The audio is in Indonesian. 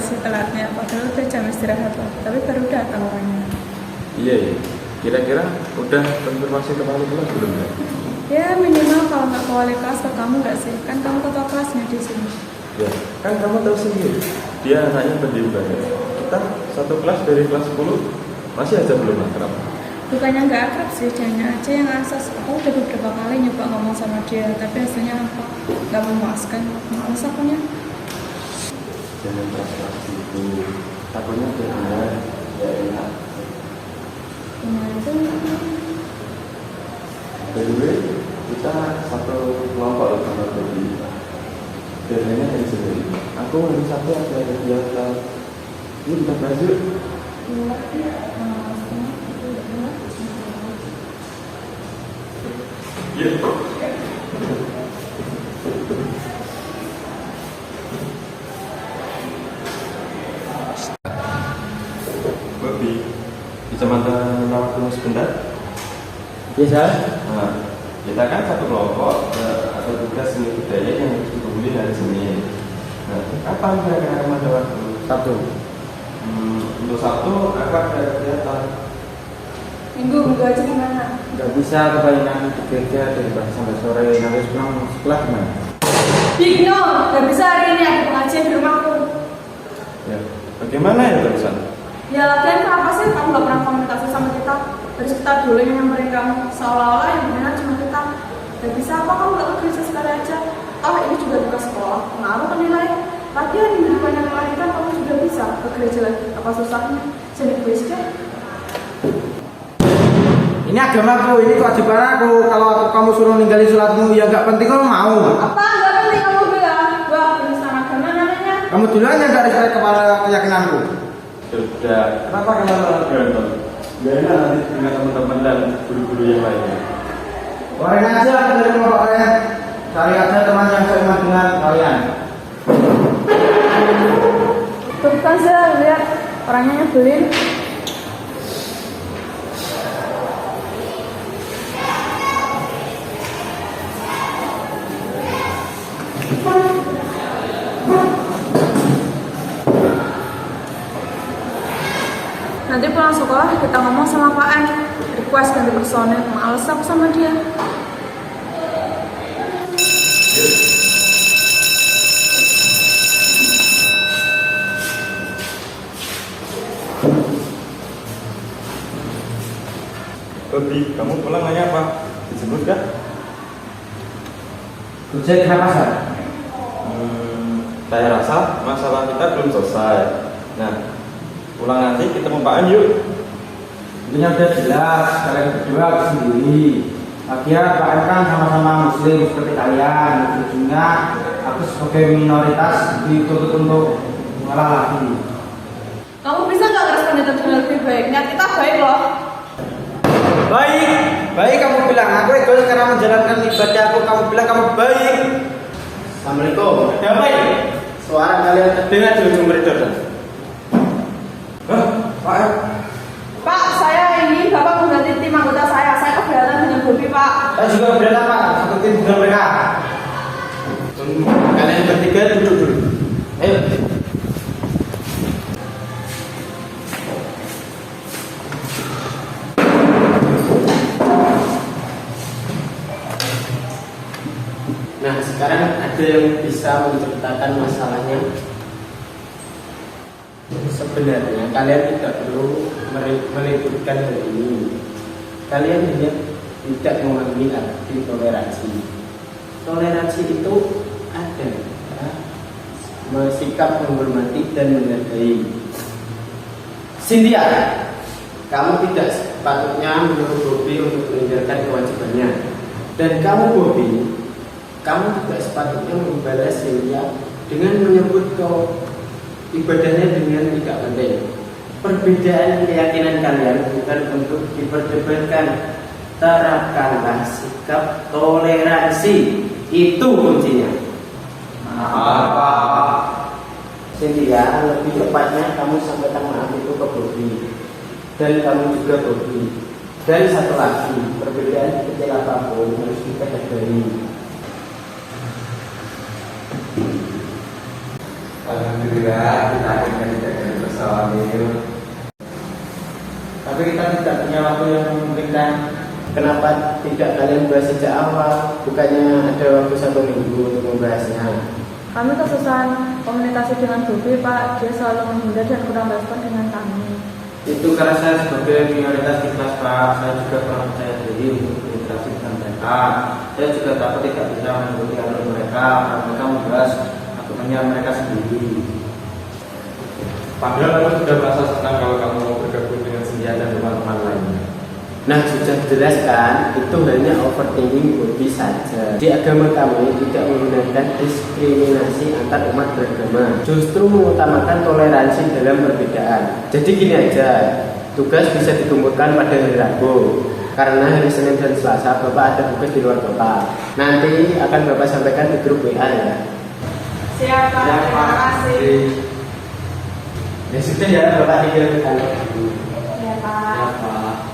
sih telatnya, padahal udah jam istirahat loh, tapi baru datang orangnya. Iya, iya. Kira-kira udah konfirmasi ke wali kelas belum ya? Ya minimal kalau nggak ke wali kelas ke kamu nggak sih? Kan kamu ketua kelasnya di sini. Ya, kan kamu tahu sendiri. Dia anaknya pendiam banget. Kita satu kelas dari kelas 10 masih aja belum akrab. Bukannya nggak akrab sih, jadinya aja yang asas. Aku udah beberapa kali nyoba ngomong sama dia, tapi hasilnya apa? Nggak memuaskan. Males akunya. Jangan keras-keras gitu. Takutnya dia ya enak. Kemarin tuh By the way, kita satu kelompok loh sama Bobby. Biasanya dari sendiri. Aku hari Sabtu ada kegiatan. Ini kita baju. Iya. Bobby, bisa mantan rawat dulu sebentar? Bisa. Nah, kita kan satu kelompok atau tugas seni budaya yang harus dikumpulin hari Senin. Nah, kapan kira-kira kamu ada waktu? Sabtu. Untuk Sabtu aku ada kegiatan. minggu aja gimana? Nggak bisa kebanyakan di gereja dari pagi sampai sore, nanti pulang sekolah gimana? Bigno, nggak bisa hari ini aku pengajian di rumahku. Ya, bagaimana ya terusan? Ya latihan kenapa sih kamu nggak pernah komunikasi sama kita? Terus kita dulu yang nyamperin kamu, seolah-olah yang benar cuma kita. Gak bisa apa kamu nggak ke gereja sekali aja? Oh ini juga tugas sekolah, pengaruh ke nilai. Latihan minggu depan yang kemarin kan kamu sudah bisa ke gereja lagi. Apa susahnya? Jadi gue deh. Ini agamaku, ini kewajiban aku. Kalau kamu suruh ninggalin sholatmu, ya nggak penting kamu mau. Apa nggak penting kamu bilang? Wah ini sama agama namanya. Kamu duluan yang garis kepala keyakinanku. Sudah, kenapa kalian malah berantem? Gak enak nanti dengan teman-teman dan guru-guru yang lainnya. Orang aja aku dari kelompok kalian. Cari aja teman yang seiman dengan kalian. Bukan sih, lihat orangnya nyebelin. Nanti pulang sekolah kita ngomong sama Pak M, request ganti personil. Males aku sama dia. Bobby, kamu pulang nanya apa? Disebut kan? Kerja kenapa sih? Saya rasa masalah kita belum selesai. Nah, pulang nanti kita mau Pak M yuk. Intinya udah jelas, kalian berdua sendiri. Lagian Pak M kan sama-sama muslim seperti kalian. Ujungnya aku sebagai minoritas dituntut untuk mengalah lagi. Kamu bisa nggak ngerespon itu dengan lebih baik? Niat kita baik loh. Baik kamu bilang. Aku egois karena menjalankan ibadah aku. Kamu bilang kamu baik. Assalamualaikum. Ya baik. Suara kalian terdengar di ujung koridor. Hah? Pak M? Pak, saya ini Bapak mengganti tim anggota saya. Saya keberatan dengan Bobby, Pak. Saya juga keberatan Pak. Satu tim dengan mereka. Kalian bertiga duduk dulu. Ayo. Nah, sekarang ada yang bisa menceritakan masalahnya. Sebenarnya kalian tidak perlu meliputkan hal ini. Kalian hanya tidak memahami arti toleransi. Toleransi itu ada ya, sikap menghormati dan menghargai. Cynthia, kamu tidak sepatutnya menyuruh Bobby untuk meninggalkan kewajibannya. Dan kamu Bobby, kamu tidak sepatutnya membalas Cynthia dengan menyebut ibadahnya dengan tidak penting. Perbedaan keyakinan kalian bukan untuk diperdebatkan. Terapkanlah sikap toleransi. Itu kuncinya. Apa? Cynthia, lebih tepatnya kamu sampaikan maaf itu ke Bobby. Dan kamu juga Bobby. Dan satu lagi, perbedaan kecil apapun harus kita hargai. Alhamdulillah kita akhirnya tidak jadi personil. Tapi kita tidak punya waktu yang memungkinkan. Kenapa tidak kalian bahas sejak awal? Bukannya ada waktu 1 minggu untuk membahasnya. Kami kesusahan komunikasi dengan Bobi, Pak. Dia selalu menghindar dan kurang respon dengan kami. Itu karena saya sebagai minoritas di kelas Pak, saya juga kurang percaya diri untuk berinteraksi dengan mereka. Saya juga takut tidak bisa mengikuti alur mereka, karena mereka membahas argumennya mereka sendiri. Padahal aku sudah merasa senang kalau kamu mau bergabung dengan Sia dan teman-teman lainnya. Nah, sudah jelas kan, itu hanya overthinking Bobi saja. Di agama kami tidak menggunakan diskriminasi antar umat beragama, justru mengutamakan toleransi dalam perbedaan. Jadi gini aja, tugas bisa dikumpulkan pada hari Rabu, karena hari Senin dan Selasa Bapak ada tugas di luar kota. Nanti akan Bapak sampaikan di grup WA ya. Siap, Pak. Terima kasih. Ya sudah ya, Bapak dikirim ke kantor dulu. Ya, Pak. Pak.